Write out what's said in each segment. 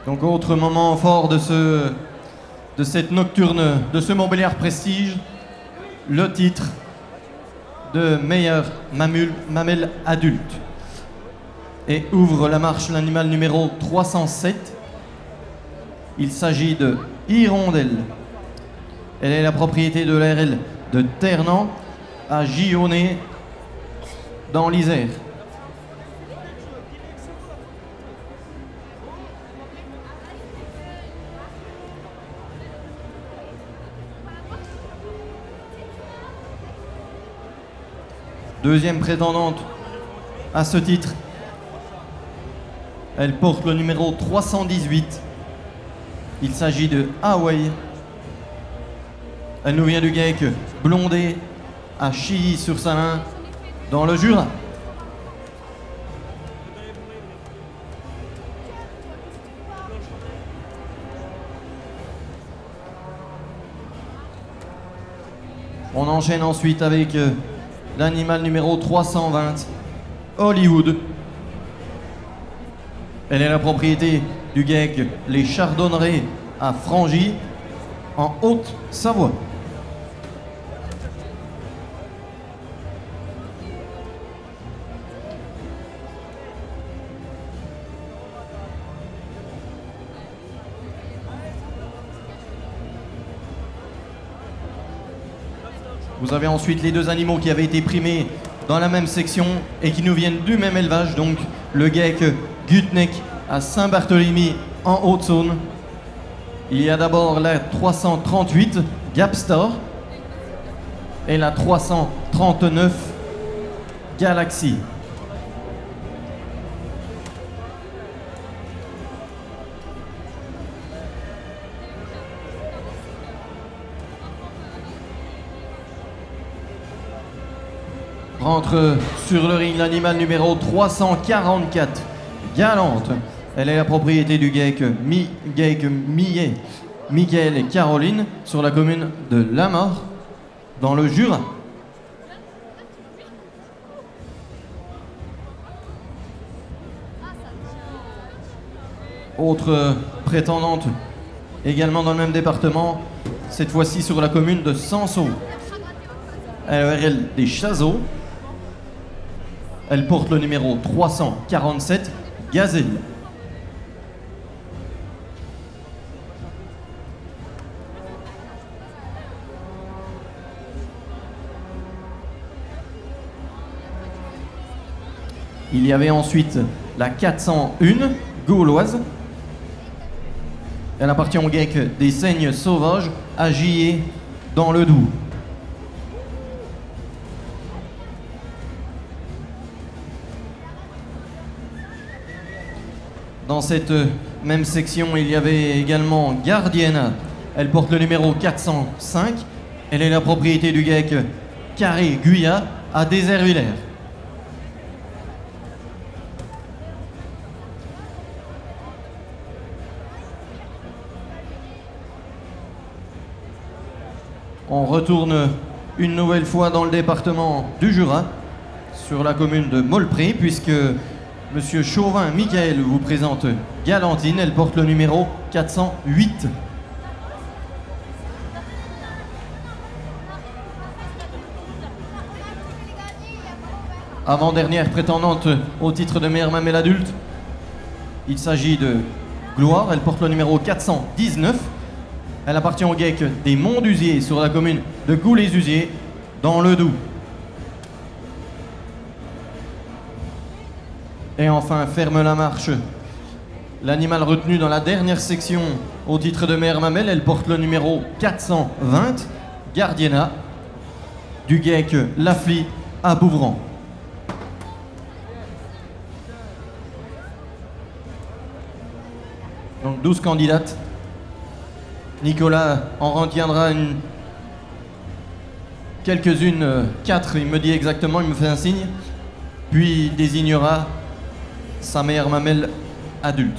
Donc autre moment fort de cette nocturne, de ce Montbéliard Prestige, le titre de meilleur mamelle adulte. Et ouvre la marche l'animal numéro 307. Il s'agit de Hirondelle. Elle est la propriété de l'ARL de Ternant à Gionnet dans l'Isère. Deuxième prétendante à ce titre. Elle porte le numéro 318. Il s'agit de Hawaii. Elle nous vient du GEC Blondet à Chilly-sur-Salins dans le Jura. On enchaîne ensuite avec l'animal numéro 320, Hollywood. Elle est la propriété du GEC Les Chardonnerets à Frangy, en Haute-Savoie. Vous avez ensuite les deux animaux qui avaient été primés dans la même section et qui nous viennent du même élevage, donc le GEC Gutneck à Saint-Barthélemy en Haute-Saône. Il y a d'abord la 338 Gapstar et la 339 Galaxy. Rentre sur le ring l'animal numéro 344, Galante. Elle est la propriété du GEC Millet, Miguel et Caroline sur la commune de Lamar, dans le Jura. Autre prétendante, également dans le même département, cette fois-ci sur la commune de Sanceau. Elle des Chazeaux. Elle porte le numéro 347, Gazelle. Il y avait ensuite la 401, Gauloise. Elle appartient au GEC des Saignes Sauvages à Gillet, dans le Doubs. Dans cette même section, il y avait également Gardienne. Elle porte le numéro 405. Elle est la propriété du GEC Carré Guyat à Désertvillers. On retourne une nouvelle fois dans le département du Jura, sur la commune de Molpré, puisque Monsieur Chauvin Michael vous présente Galantine. Elle porte le numéro 408. Avant-dernière prétendante au titre de meilleure mamelle adulte, il s'agit de Gloire. Elle porte le numéro 419. Elle appartient au GEC des Monts d'Usiers sur la commune de Goulet-Usiers dans le Doubs. Et enfin, ferme la marche l'animal retenu dans la dernière section au titre de meilleure mamelle. Elle porte le numéro 420, Gardiena, du GEC Lafly à Bouvran. Donc 12 candidates. Nicolas en retiendra quelques-unes, 4, il me dit exactement, il me fait un signe, puis désignera sa meilleure mamelle adulte.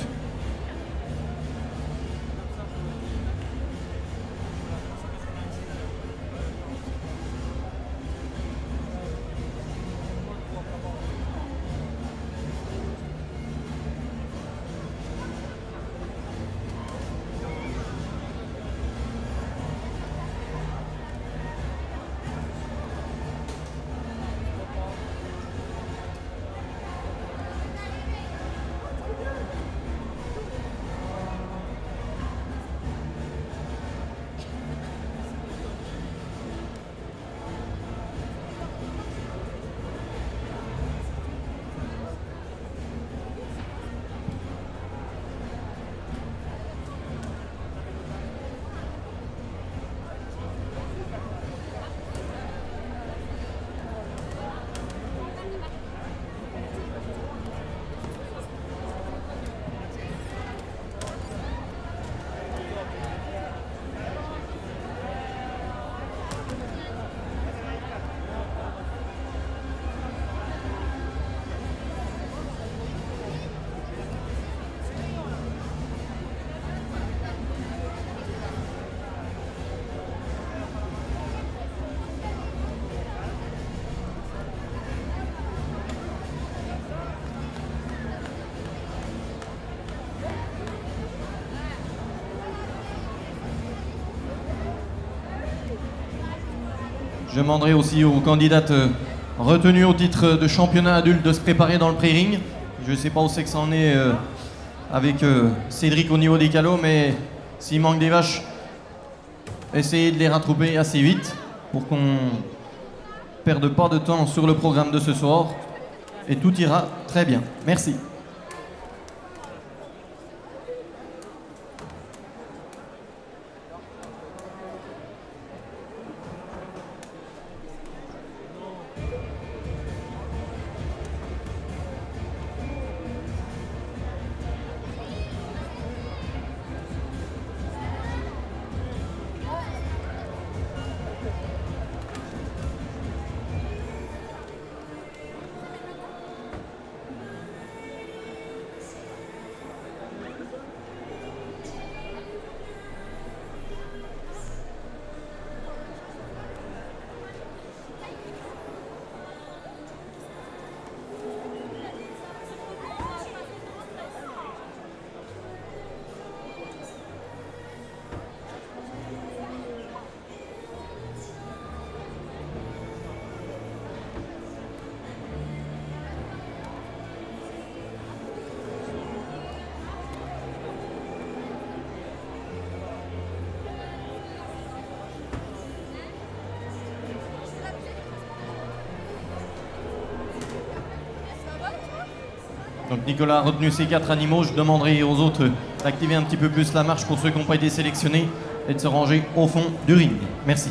Je demanderai aussi aux candidates retenues au titre de championnat adulte de se préparer dans le pré-ring. Je ne sais pas où c'est que ça en est avec Cédric au niveau des calots, mais s'il manque des vaches, essayez de les rattraper assez vite pour qu'on ne perde pas de temps sur le programme de ce soir. Et tout ira très bien. Merci. Donc Nicolas a retenu ces 4 animaux. Je demanderai aux autres d'activer un petit peu plus la marche pour ceux qui n'ont pas été sélectionnés et de se ranger au fond du ring. Merci.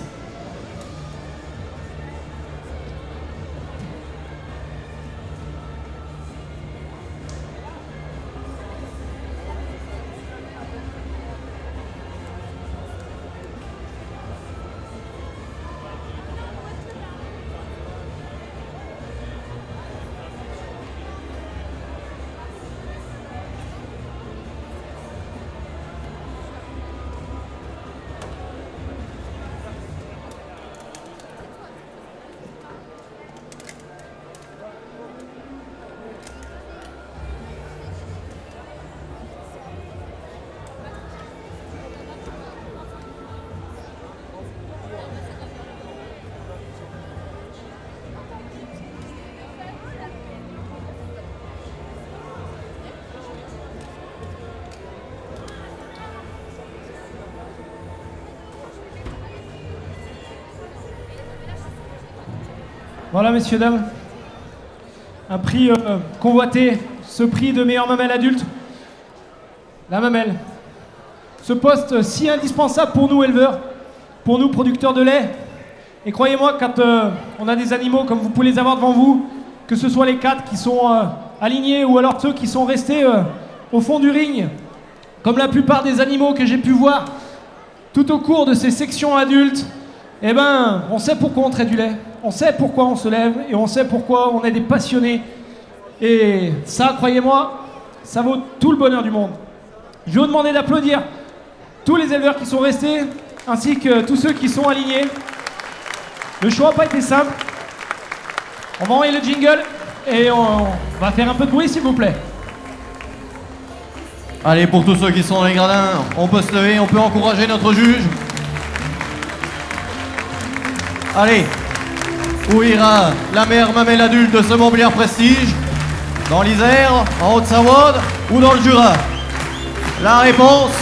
Voilà, messieurs, dames, un prix convoité, ce prix de meilleure mamelle adulte, la mamelle. Ce poste si indispensable pour nous éleveurs, pour nous producteurs de lait. Et croyez-moi, quand on a des animaux comme vous pouvez les avoir devant vous, que ce soit les 4 qui sont alignés ou alors ceux qui sont restés au fond du ring, comme la plupart des animaux que j'ai pu voir tout au cours de ces sections adultes, eh ben, on sait pourquoi on traite du lait. On sait pourquoi on se lève et on sait pourquoi on est des passionnés. Et ça, croyez-moi, ça vaut tout le bonheur du monde. Je vais vous demander d'applaudir tous les éleveurs qui sont restés, ainsi que tous ceux qui sont alignés. Le choix n'a pas été simple. On va envoyer le jingle et on va faire un peu de bruit, s'il vous plaît. Allez, pour tous ceux qui sont dans les gradins, on peut se lever, on peut encourager notre juge. Allez. Où ira la meilleure mamelle adulte de ce Montbéliard Prestige? Dans l'Isère, en Haute-Savoie ou dans le Jura? La réponse?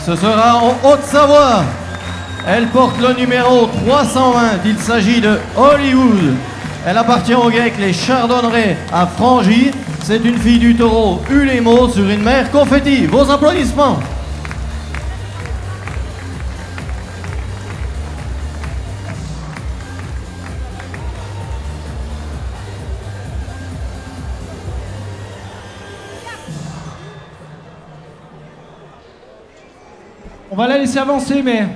Ce sera en Haute-Savoie. Elle porte le numéro 320. Il s'agit de Hollywood. Elle appartient au GEC les Chardonnerets à Frangy. C'est une fille du taureau Ulémo sur une mère confetti. Vos applaudissements. On va la laisser avancer, mais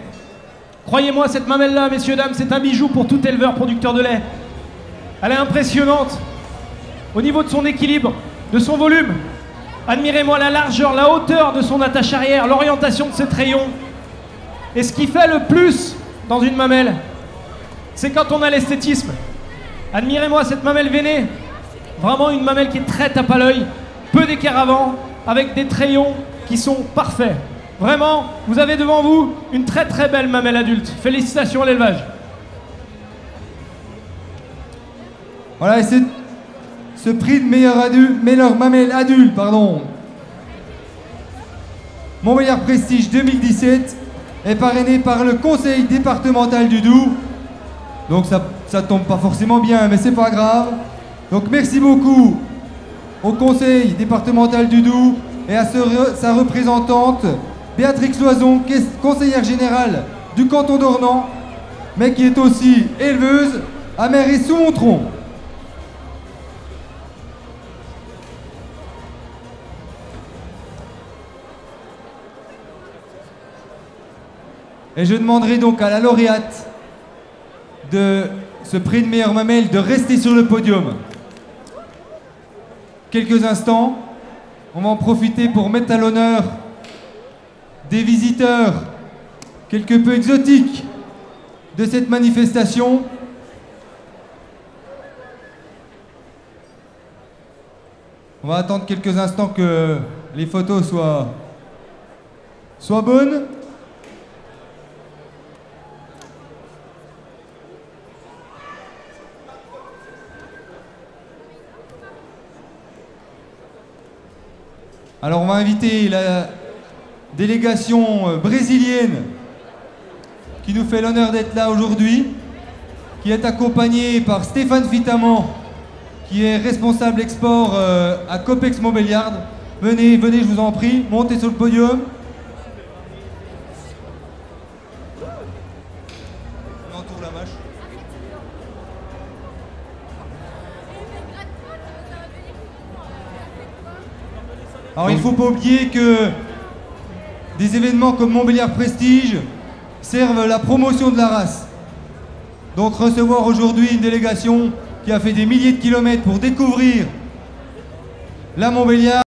croyez-moi, cette mamelle-là, messieurs, dames, c'est un bijou pour tout éleveur producteur de lait. Elle est impressionnante au niveau de son équilibre, de son volume. Admirez-moi la largeur, la hauteur de son attache arrière, l'orientation de ses trayons. Et ce qui fait le plus dans une mamelle, c'est quand on a l'esthétisme. Admirez-moi cette mamelle veinée. Vraiment une mamelle qui est très tape à l'œil, peu d'équerre avant, avec des trayons qui sont parfaits. Vraiment, vous avez devant vous une très très belle mamelle adulte. Félicitations à l'élevage. Voilà, et ce prix de meilleure mamelle adulte, Montbéliard Prestige 2017 est parrainé par le conseil départemental du Doubs. Donc ça tombe pas forcément bien, mais c'est pas grave. Donc merci beaucoup au conseil départemental du Doubs et à sa représentante Béatrix Loison, conseillère générale du canton d'Ornans, mais qui est aussi éleveuse à Mairie-sous-Montron. Et je demanderai donc à la lauréate de ce prix de meilleure mamelle de rester sur le podium quelques instants. On va en profiter pour mettre à l'honneur des visiteurs quelque peu exotiques de cette manifestation. On va attendre quelques instants que les photos soient bonnes. Alors on va inviter la délégation brésilienne qui nous fait l'honneur d'être là aujourd'hui, qui est accompagnée par Stéphane Fitaman, qui est responsable export à Copex Montbéliard. Venez, je vous en prie, montez sur le podium. On entoure la vache. Alors il ne faut pas oublier que des événements comme Montbéliard Prestige servent la promotion de la race. Donc recevoir aujourd'hui une délégation qui a fait des milliers de kilomètres pour découvrir la Montbéliard